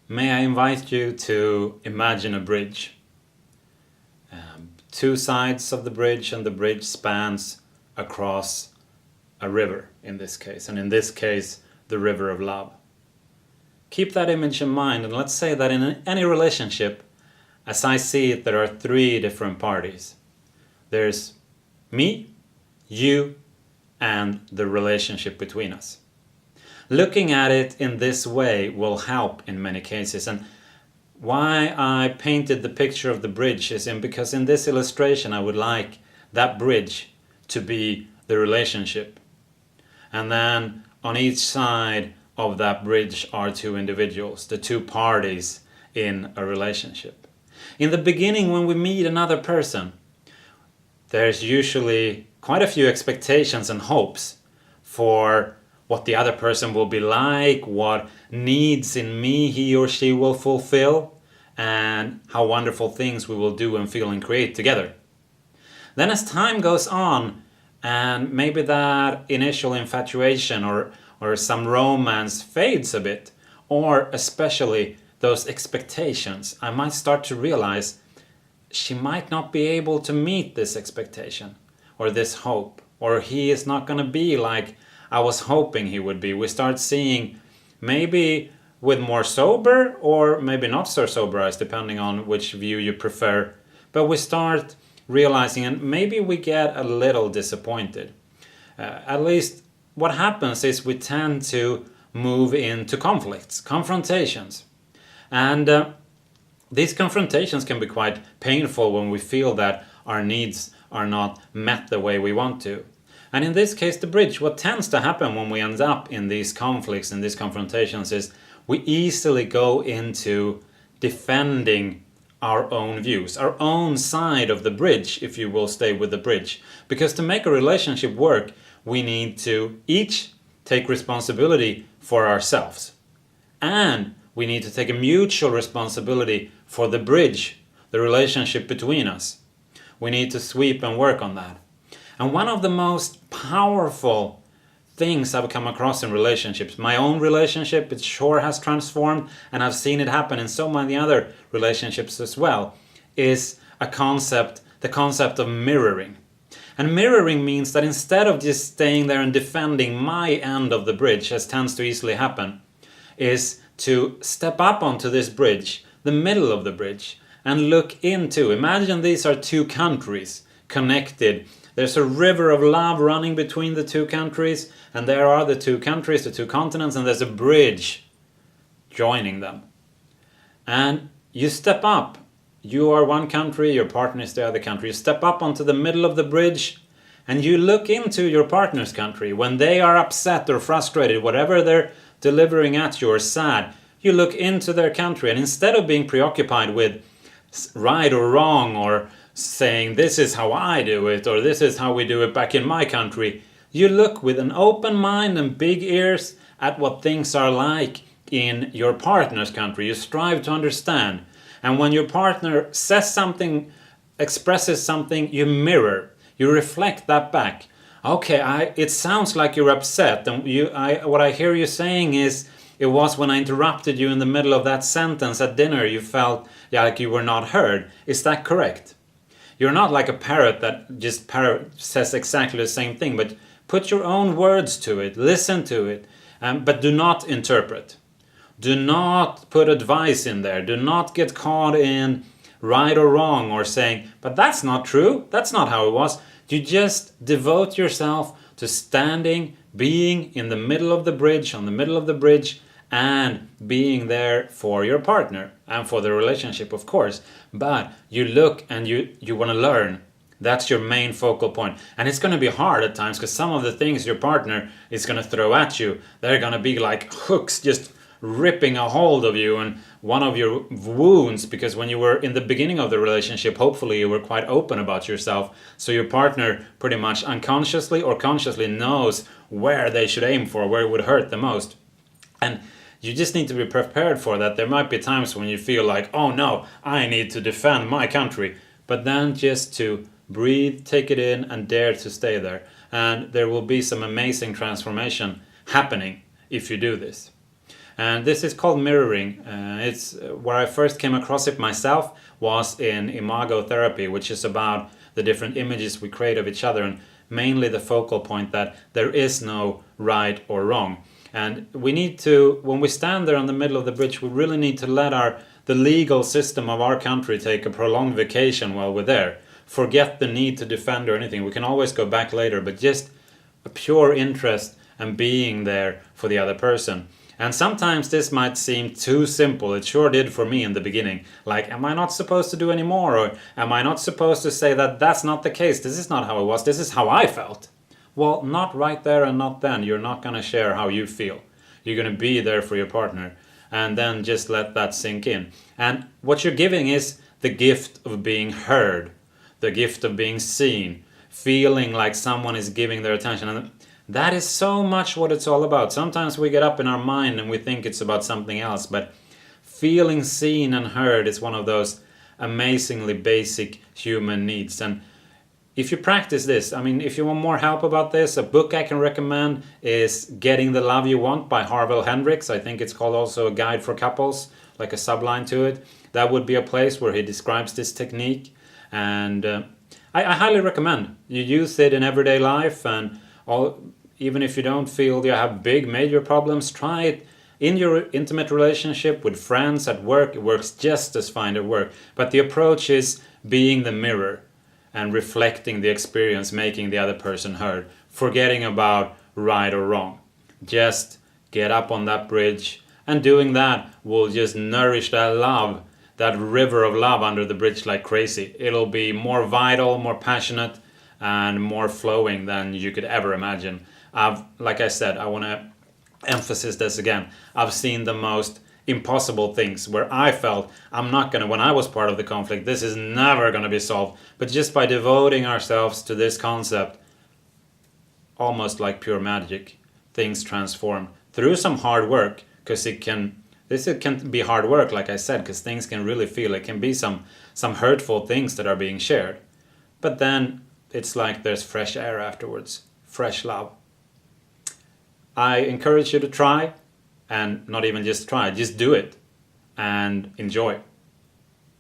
May I invite you to imagine a bridge. Two sides of the bridge, and the bridge spans across a river in this case, and in this case, the river of love. Keep that image in mind, and let's say that in any relationship, as I see it, there are three different parties. There's me, you, and the relationship between us. Looking at it in this way will help in many cases. And why I painted the picture of the bridge is because in this illustration I would like that bridge to be the relationship. And then on each side of that bridge are two individuals, the two parties in a relationship. In the beginning, when we meet another person, there's usually quite a few expectations and hopes for what the other person will be like, what needs in me he or she will fulfill, and how wonderful things we will do and feel and create together. Then as time goes on, and maybe that initial infatuation or some romance fades a bit, or especially those expectations, I might start to realize she might not be able to meet this expectation or this hope, or he is not going to be like I was hoping he would be. We start seeing, maybe with more sober or maybe not so sober eyes, depending on which view you prefer, but we start realizing, and maybe we get a little disappointed. At least what happens is we tend to move into conflicts, confrontations. And these confrontations can be quite painful when we feel that our needs are not met the way we want to. And in this case, the bridge, what tends to happen when we end up in these conflicts, in these confrontations, is we easily go into defending our own views, our own side of the bridge, if you will stay with the bridge. Because to make a relationship work, we need to each take responsibility for ourselves. And we need to take a mutual responsibility for the bridge, the relationship between us. We need to sweep and work on that. And one of the most powerful things I've come across in relationships, my own relationship, it sure has transformed, and I've seen it happen in so many other relationships as well, is the concept of mirroring. And mirroring means that instead of just staying there and defending my end of the bridge, as tends to easily happen, is to step up onto this bridge, the middle of the bridge, and look into, imagine these are two countries connected. There's a river of love running between the two countries, and there are the two countries, the two continents, and there's a bridge joining them. And you step up. You are one country, your partner is the other country. You step up onto the middle of the bridge, and you look into your partner's country. When they are upset or frustrated, whatever they're delivering at you or sad, you look into their country, and instead of being preoccupied with right or wrong, or saying this is how I do it, or this is how we do it back in my country, you look with an open mind and big ears at what things are like in your partner's country. You strive to understand. And when your partner says something, expresses something, you mirror. You reflect that back. Okay, it sounds like you're upset, and what I hear you saying is, it was when I interrupted you in the middle of that sentence at dinner, you felt like you were not heard. Is that correct? You're not like a parrot that just says exactly the same thing, but put your own words to it, listen to it, but do not interpret. Do not put advice in there. Do not get caught in right or wrong or saying, but that's not true, that's not how it was. You just devote yourself to standing, being in the middle of the bridge, on the middle of the bridge, and being there for your partner and for the relationship, of course. But you look and you want to learn. That's your main focal point. And it's going to be hard at times, because some of the things your partner is going to throw at you, they're going to be like hooks just ripping a hold of you, and one of your wounds, because when you were in the beginning of the relationship, hopefully you were quite open about yourself, so your partner pretty much unconsciously or consciously knows where they should aim for, where it would hurt the most. And you just need to be prepared for that. There might be times when you feel like, oh no, I need to defend my country, but then just to breathe, take it in, and dare to stay there. And there will be some amazing transformation happening if you do this. And this is called mirroring. It's where I first came across it myself was in imago therapy, which is about the different images we create of each other, and mainly the focal point that there is no right or wrong. And we need to, when we stand there in the middle of the bridge, we really need to let the legal system of our country take a prolonged vacation while we're there. Forget the need to defend or anything. We can always go back later, but just a pure interest and being there for the other person. And sometimes this might seem too simple. It sure did for me in the beginning. Like, am I not supposed to do any more? Or am I not supposed to say that that's not the case? This is not how it was. This is how I felt. Well, not right there and not then. You're not going to share how you feel. You're going to be there for your partner. And then just let that sink in. And what you're giving is the gift of being heard. The gift of being seen. Feeling like someone is giving their attention. And that is so much what it's all about. Sometimes we get up in our mind and we think it's about something else, but feeling seen and heard is one of those amazingly basic human needs. And if you practice this, I mean, if you want more help about this, a book I can recommend is Getting the Love You Want by Harville Hendrix. I think it's called also A Guide for Couples, like a subline to it. That would be a place where he describes this technique. And I highly recommend you use it in everyday life, and even if you don't feel you have big major problems, try it in your intimate relationship with friends at work. It works just as fine at work. But the approach is being the mirror and reflecting the experience, making the other person heard, forgetting about right or wrong. Just get up on that bridge, and doing that will just nourish that love, that river of love under the bridge like crazy. It'll be more vital, more passionate, and more flowing than you could ever imagine. Like I said, I want to emphasize this again. I've seen the most impossible things where I felt when I was part of the conflict, this is never going to be solved. But just by devoting ourselves to this concept, almost like pure magic, things transform through some hard work, because it can be hard work, like I said, because things can really feel, it can be some hurtful things that are being shared. But then it's like there's fresh air afterwards, fresh love. I encourage you to try, and not even just try, just do it and enjoy.